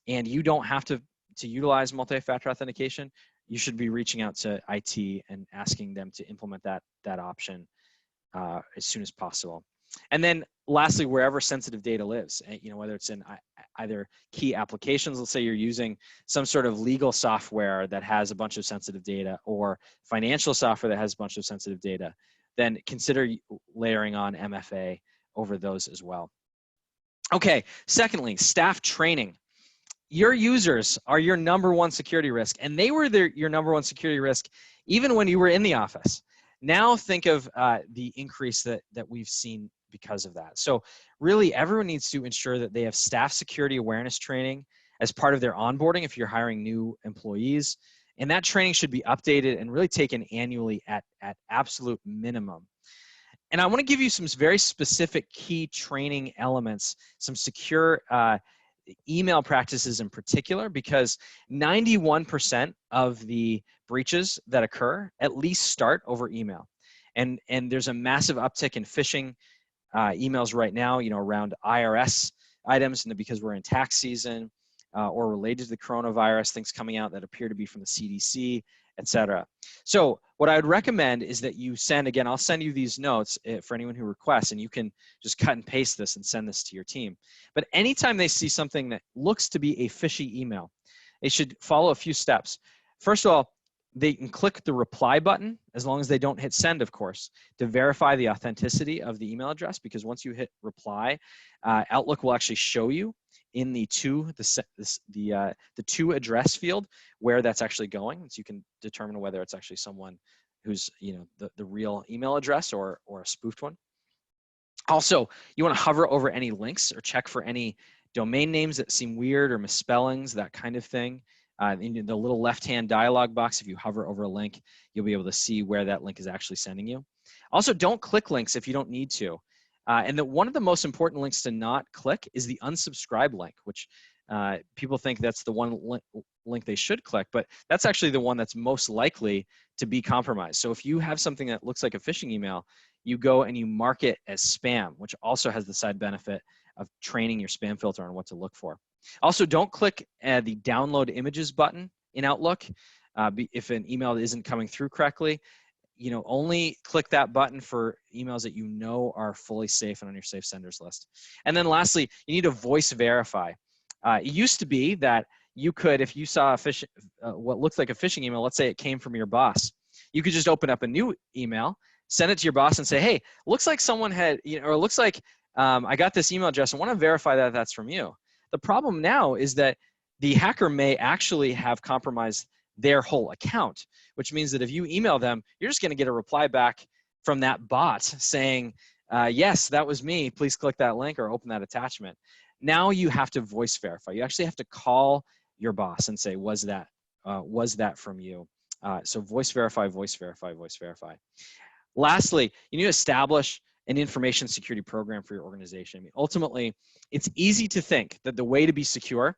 and you don't have to utilize multi-factor authentication, you should be reaching out to IT and asking them to implement that option as soon as possible. And then lastly, wherever sensitive data lives, whether it's in either key applications, let's say you're using some sort of legal software that has a bunch of sensitive data, or financial software that has a bunch of sensitive data, then consider layering on MFA over those as well. Okay, secondly, staff training. Your users are your #1 security risk, and they were your #1 security risk even when you were in the office. Now think of the increase that we've seen because of that. So really, everyone needs to ensure that they have staff security awareness training as part of their onboarding if you're hiring new employees. And that training should be updated and really taken annually at absolute minimum. And I want to give you some very specific key training elements, some secure email practices in particular, because 91% of the breaches that occur at least start over email. And there's a massive uptick in phishing emails right now, around IRS items, and because we're in tax season. or related to the coronavirus, things coming out that appear to be from the CDC, etc. So what I would recommend is that you send, again, I'll send you these notes for anyone who requests, and you can just cut and paste this and send this to your team. But anytime they see something that looks to be a fishy email, they should follow a few steps. First of all, they can click the reply button, as long as they don't hit send, of course, to verify the authenticity of the email address, because once you hit reply, Outlook will actually show you in the to address field where that's actually going, so you can determine whether it's actually someone who's, you know, the real email address or a spoofed one. Also, you want to hover over any links or check for any domain names that seem weird or misspellings, that kind of thing. In the little left-hand dialog box, if you hover over a link, you'll be able to see where that link is actually sending you. Also, don't click links if you don't need to. And one of the most important links to not click is the unsubscribe link, which people think that's the one link they should click, but that's actually the one that's most likely to be compromised. So if you have something that looks like a phishing email, you go and you mark it as spam, which also has the side benefit of training your spam filter on what to look for. Also, don't click the download images button in Outlook if an email isn't coming through correctly. You know, only click that button for emails that you know are fully safe and on your safe senders list. And then lastly, you need to voice verify. It used to be that you could, if you saw what looks like a phishing email, let's say it came from your boss, you could just open up a new email, send it to your boss and say, hey, looks like someone had, you know, or looks like I got this email address. I want to verify that that's from you. The problem now is that the hacker may actually have compromised their whole account, which means that if you email them, you're just going to get a reply back from that bot saying, yes, that was me. Please click that link or open that attachment. Now you have to voice verify. You actually have to call your boss and say, was that from you? So voice verify, voice verify, voice verify. Lastly, you need to establish an information security program for your organization. I mean, ultimately, it's easy to think that the way to be secure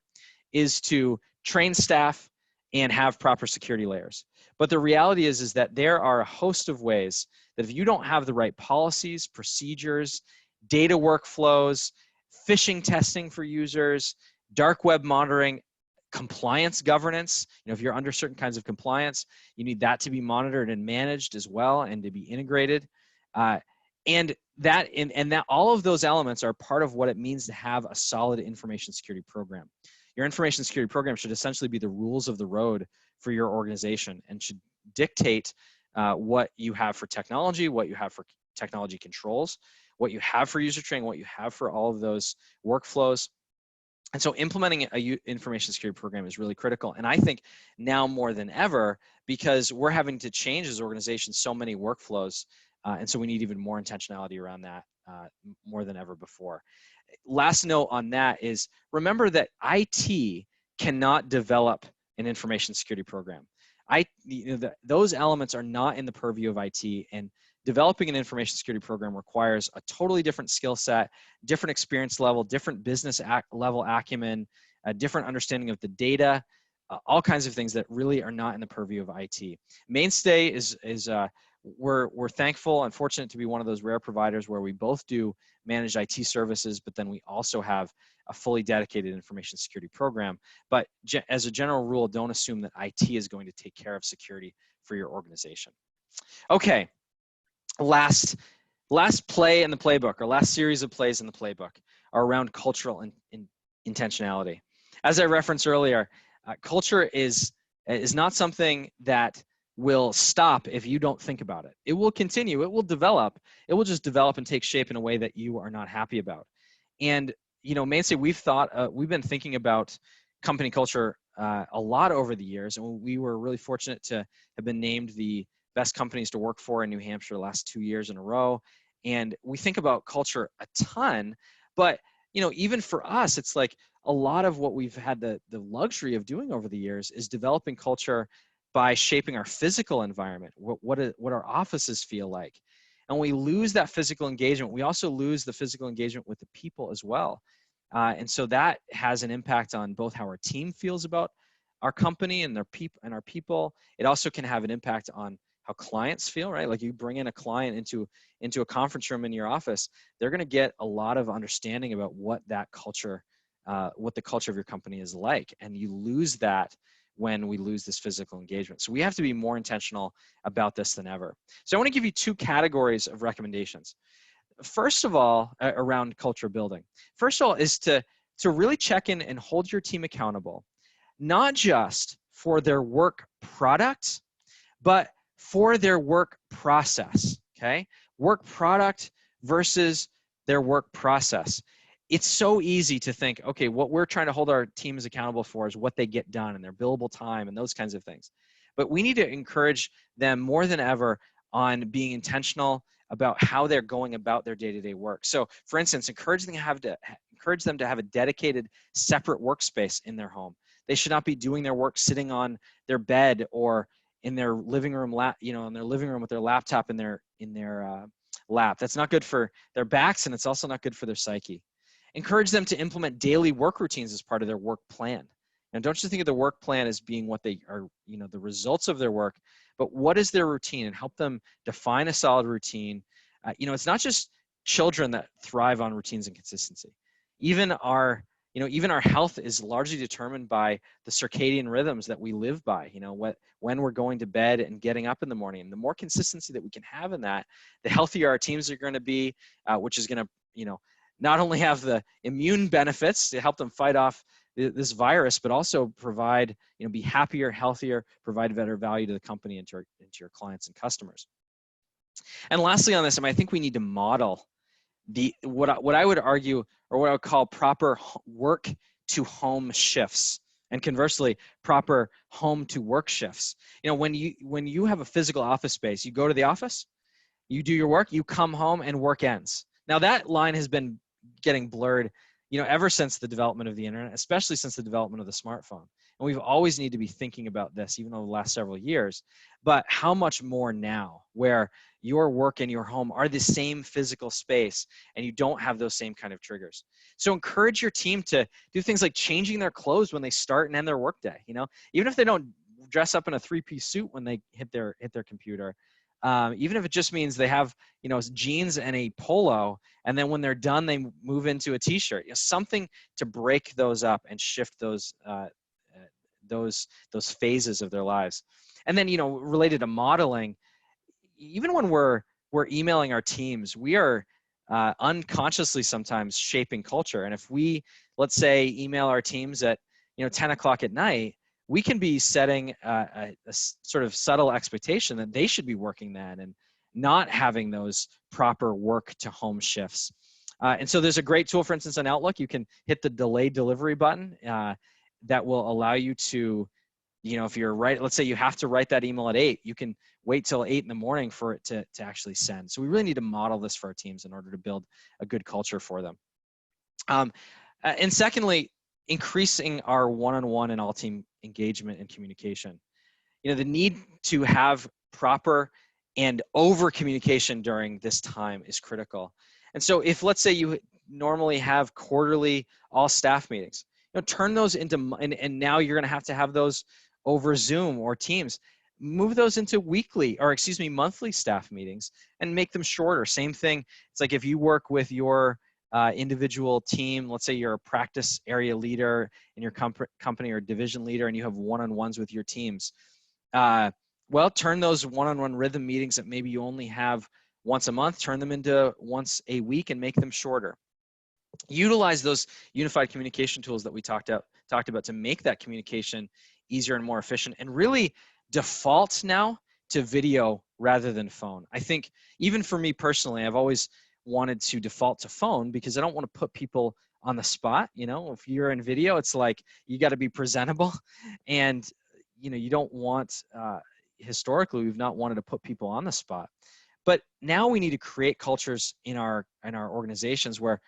is to train staff and have proper security layers. But the reality is that there are a host of ways that if you don't have the right policies, procedures, data workflows, phishing testing for users, dark web monitoring, compliance governance, you know, if you're under certain kinds of compliance, you need that to be monitored and managed as well and to be integrated. And that all of those elements are part of what it means to have a solid information security program. Your information security program should essentially be the rules of the road for your organization and should dictate what you have for technology, what you have for technology controls, what you have for user training, what you have for all of those workflows. And so implementing an information security program is really critical. And I think now more than ever, because we're having to change as organizations so many workflows, and so we need even more intentionality around that more than ever before. Last note on that is, remember that IT cannot develop an information security program. Those elements are not in the purview of IT, and developing an information security program requires a totally different skill set, different experience level, different business level acumen, a different understanding of the data, all kinds of things that really are not in the purview of IT. Mainstay we're thankful and fortunate to be one of those rare providers where we both do managed IT services, but then we also have a fully dedicated information security program. But as a general rule, don't assume that IT is going to take care of security for your organization. Okay, last play in the playbook, or last series of plays in the playbook, are around cultural intentionality. As I referenced earlier, culture is not something that will stop if you don't think about it. It will continue, it will develop, it will just develop and take shape in a way that you are not happy about. And, you know, Mainstay, we've been thinking about company culture a lot over the years, and we were really fortunate to have been named the best companies to work for in New Hampshire the last 2 years in a row. And we think about culture a ton, but, you know, even for us, it's like a lot of what we've had the luxury of doing over the years is developing culture by shaping our physical environment, what our offices feel like. And we lose that physical engagement. We also lose the physical engagement with the people as well. And so that has an impact on both how our team feels about our company and our people. It also can have an impact on how clients feel, right? Like you bring in a client into a conference room in your office, they're going to get a lot of understanding about what that culture what the culture of your company is like. And you lose that when we lose this physical engagement. So we have to be more intentional about this than ever. So I want to give you two categories of recommendations. First of all, around culture building. First of all is to really check in and hold your team accountable, not just for their work product, but for their work process, okay? Work product versus their work process. It's so easy to think, okay, what we're trying to hold our teams accountable for is what they get done and their billable time and those kinds of things. But we need to encourage them more than ever on being intentional about how they're going about their day-to-day work. So for instance, encourage them to have a dedicated separate workspace in their home. They should not be doing their work sitting on their bed or in their living room, in their living room with their laptop in their lap. That's not good for their backs, and it's also not good for their psyche. Encourage them to implement daily work routines as part of their work plan. And don't just think of the work plan as being what they are, the results of their work, but what is their routine, and help them define a solid routine. It's not just children that thrive on routines and consistency. Even our health is largely determined by the circadian rhythms that we live by, when we're going to bed and getting up in the morning. And the more consistency that we can have in that, the healthier our teams are going to be, which is going to, not only have the immune benefits to help them fight off this virus, but also provide, be happier, healthier, provide better value to the company and to your clients and customers. And lastly on this, I think we need to model what I would argue, or what I would call proper work to home shifts, and conversely, proper home to work shifts. When you have a physical office space, you go to the office, you do your work, you come home, and work ends. Now that line has been getting blurred, ever since the development of the internet, especially since the development of the smartphone. And we've always needed to be thinking about this, even over the last several years. But how much more now, where your work and your home are the same physical space and you don't have those same kind of triggers. So encourage your team to do things like changing their clothes when they start and end their workday. Even if they don't dress up in a 3-piece suit when they hit their computer, even if it just means they have jeans and a polo, and then when they're done they move into a t-shirt. Something to break those up and shift those phases of their lives. And then related to modeling, even when we're emailing our teams, we are unconsciously sometimes shaping culture. And if we, let's say, email our teams at 10 o'clock at night, we can be setting a sort of subtle expectation that they should be working then and not having those proper work to home shifts. And so there's a great tool, for instance, on Outlook. You can hit the delayed delivery button that will allow you to, if you're let's say you have to write that email at 8, you can wait till 8 in the morning for it to actually send. So we really need to model this for our teams in order to build a good culture for them. And secondly, increasing our one-on-one and all-team engagement and communication. The need to have proper and over communication during this time is critical. And so if, let's say, you normally have quarterly all staff meetings, turn those into, and now you're going to have those over Zoom or Teams. Move those into monthly staff meetings and make them shorter. Same thing. It's like if you work with your individual team, let's say you're a practice area leader in your company or division leader, and you have one-on-ones with your teams. Well, turn those one-on-one rhythm meetings that maybe you only have once a month, turn them into once a week and make them shorter. Utilize those unified communication tools that we talked about to make that communication easier and more efficient, and really default now to video rather than phone. I think even for me personally, I've always wanted to default to phone because I don't want to put people on the spot. If you're in video, it's like you got to be presentable, and you don't want, historically, we've not wanted to put people on the spot. But now we need to create cultures in our organizations where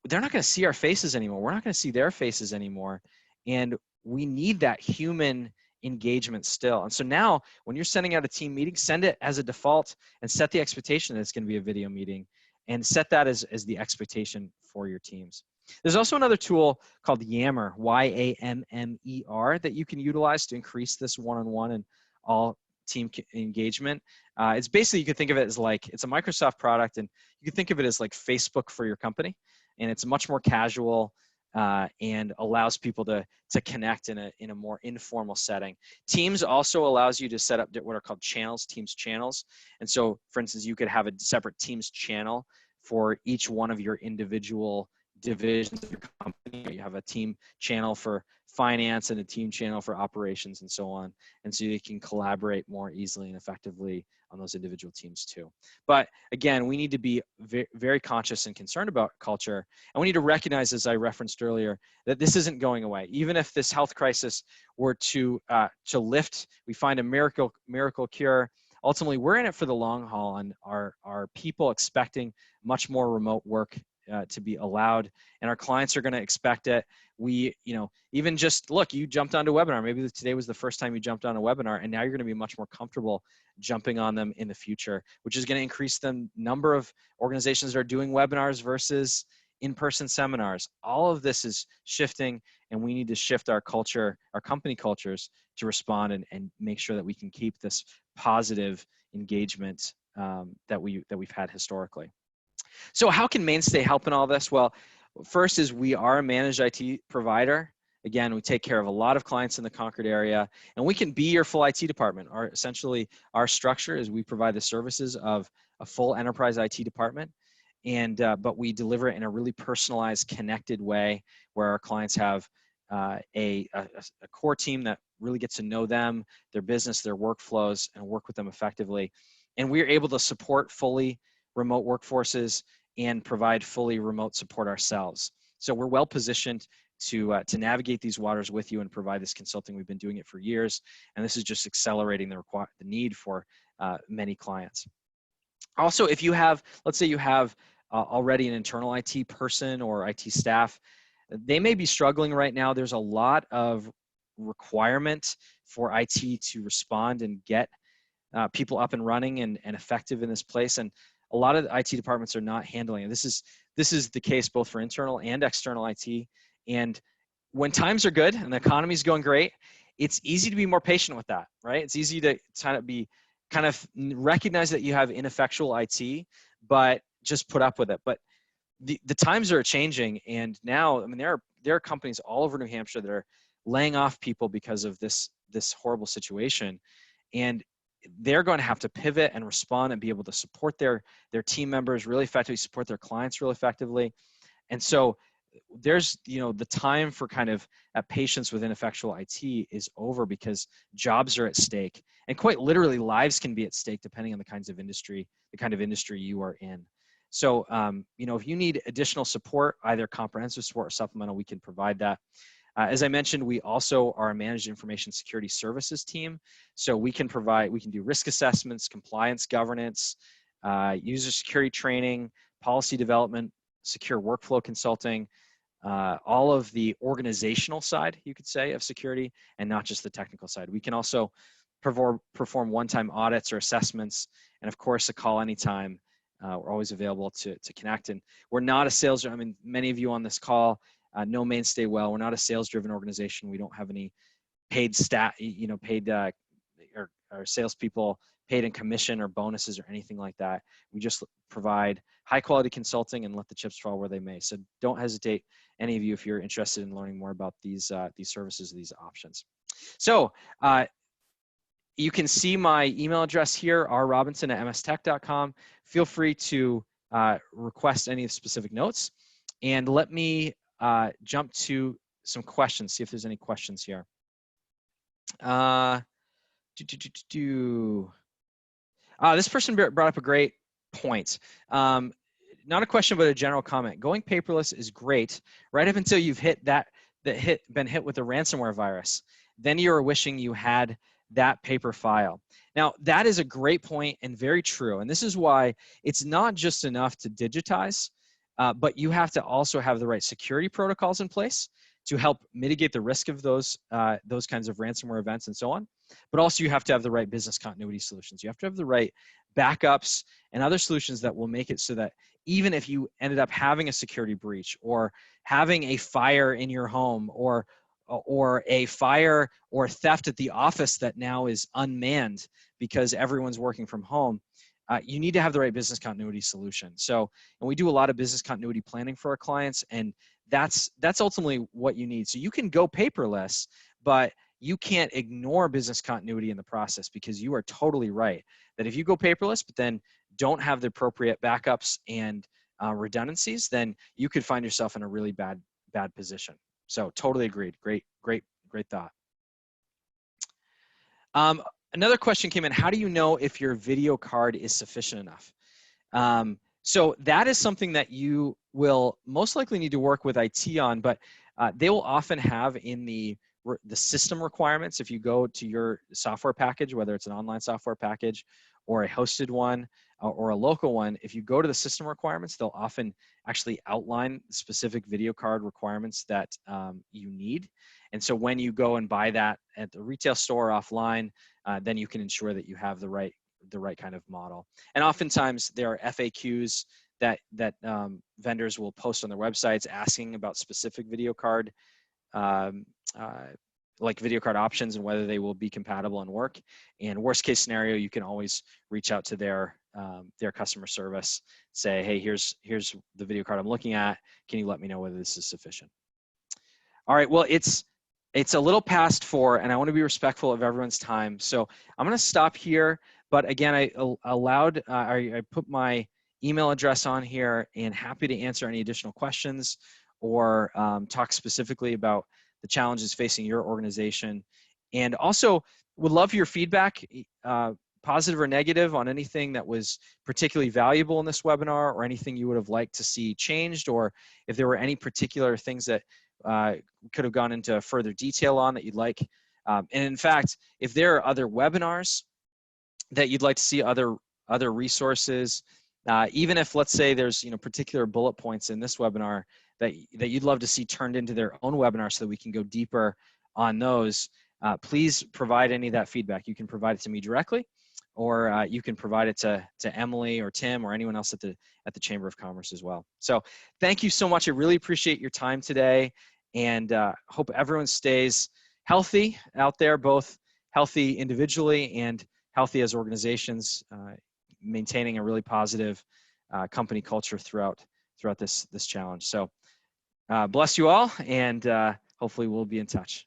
they're not going to see our faces anymore. We're not going to see their faces anymore. And we need that human engagement still. And so now when you're sending out a team meeting, send it as a default and set the expectation that it's going to be a video meeting, and set that as the expectation for your teams. There's also another tool called Yammer, Y-A-M-M-E-R, that you can utilize to increase this one-on-one and all team engagement. It's basically, you could think of it as like, it's a Microsoft product, and you can think of it as like Facebook for your company. And it's much more casual. and allows people to connect in a more informal setting. Teams also allows you to set up what are called channels, Teams channels. And so, for instance, you could have a separate Teams channel for each one of your individual divisions of your company. You have a team channel for finance and a team channel for operations and so on. And so you can collaborate more easily and effectively on those individual teams too. But again, we need to be very conscious and concerned about culture. And we need to recognize, as I referenced earlier, that this isn't going away. Even if this health crisis were to lift, we find a miracle cure, ultimately we're in it for the long haul, and our people expecting much more remote work to be allowed, and our clients are going to expect it. We, even just look, you jumped onto a webinar. Maybe today was the first time you jumped on a webinar, and now you're going to be much more comfortable jumping on them in the future, which is going to increase the number of organizations that are doing webinars versus in-person seminars. All of this is shifting, and we need to shift our culture, our company cultures, to respond and make sure that we can keep this positive engagement that we've had historically. So how can Mainstay help in all this? Well, first is we are a managed IT provider. Again, we take care of a lot of clients in the Concord area, and we can be your full IT department. Essentially, our structure is we provide the services of a full enterprise IT department, and but we deliver it in a really personalized, connected way where our clients have a core team that really gets to know them, their business, their workflows, and work with them effectively. And we're able to support fully remote workforces and provide fully remote support ourselves. So we're well positioned to navigate these waters with you and provide this consulting. We've been doing it for years, and this is just accelerating the need for many clients. Also, if you have, let's say you have already an internal IT person or IT staff, they may be struggling right now. There's a lot of requirement for IT to respond and get people up and running and effective in this place. And a lot of the IT departments are not handling it. This is the case both for internal and external IT. And when times are good and the economy's going great, it's easy to be more patient with that, right? It's easy to kind of recognize that you have ineffectual IT, but just put up with it. But the times are changing, and now, I mean, there are companies all over New Hampshire that are laying off people because of this horrible situation, and they're going to have to pivot and respond and be able to support their team members really effectively, support their clients really effectively. And so there's, the time for kind of patience with ineffectual IT is over, because jobs are at stake, and quite literally lives can be at stake depending on the kind of industry you are in. So, if you need additional support, either comprehensive support or supplemental, we can provide that. As I mentioned, we also are a managed information security services team. So we can do risk assessments, compliance governance, user security training, policy development, secure workflow consulting, all of the organizational side, you could say, of security, and not just the technical side. We can also perform one-time audits or assessments, and of course, a call anytime. We're always available to connect. And we're not a sales, I mean, many of you on this call know Mainstay well. We're not a sales-driven organization. We don't have any paid staff, paid or salespeople paid in commission or bonuses or anything like that. We just provide high-quality consulting and let the chips fall where they may. So don't hesitate, any of you, if you're interested in learning more about these services, these options. So you can see my email address here, rrobinson@mstech.com. Feel free to request any specific notes, and let me jump to some questions, see if there's any questions here. This person brought up a great point. Not a question, but a general comment. Going paperless is great, right up until you've been hit with a ransomware virus. Then you're wishing you had that paper file. Now, that is a great point and very true. And this is why it's not just enough to digitize, but you have to also have the right security protocols in place to help mitigate the risk of those kinds of ransomware events and so on. But also you have to have the right business continuity solutions. You have to have the right backups and other solutions that will make it so that even if you ended up having a security breach or having a fire in your home or a fire or theft at the office that now is unmanned because everyone's working from home, you need to have the right business continuity solution. So, and we do a lot of business continuity planning for our clients, and that's ultimately what you need. So you can go paperless, but you can't ignore business continuity in the process, because you are totally right that if you go paperless, but then don't have the appropriate backups and redundancies, then you could find yourself in a really bad position. So totally agreed. Great thought. Another question came in. How do you know if your video card is sufficient enough? So that is something that you will most likely need to work with IT on, but they will often have in the system requirements. If you go to your software package, whether it's an online software package or a hosted one or a local one, if you go to the system requirements, they'll often actually outline specific video card requirements that you need. And so when you go and buy that at the retail store offline, then you can ensure that you have the right kind of model. And oftentimes there are FAQs that vendors will post on their websites asking about specific video card, like video card options and whether they will be compatible and work. And worst case scenario, you can always reach out to their customer service, say, hey, here's the video card I'm looking at. Can you let me know whether this is sufficient? All right, well, it's a little past 4, and I want to be respectful of everyone's time. So I'm going to stop here. But again, I put my email address on here, and happy to answer any additional questions or talk specifically about the challenges facing your organization. And also would love your feedback, positive or negative, on anything that was particularly valuable in this webinar, or anything you would have liked to see changed, or if there were any particular things that could have gone into further detail on that you'd like. And in fact, if there are other webinars that you'd like to see, other resources, even if, let's say, there's particular bullet points in this webinar that you'd love to see turned into their own webinar so that we can go deeper on those, please provide any of that feedback. You can provide it to me directly, or you can provide it to Emily or Tim or anyone else at the Chamber of Commerce as well. So thank you so much. I really appreciate your time today, and hope everyone stays healthy out there, both healthy individually and healthy as organizations, maintaining a really positive company culture throughout this challenge. So bless you all, and hopefully we'll be in touch.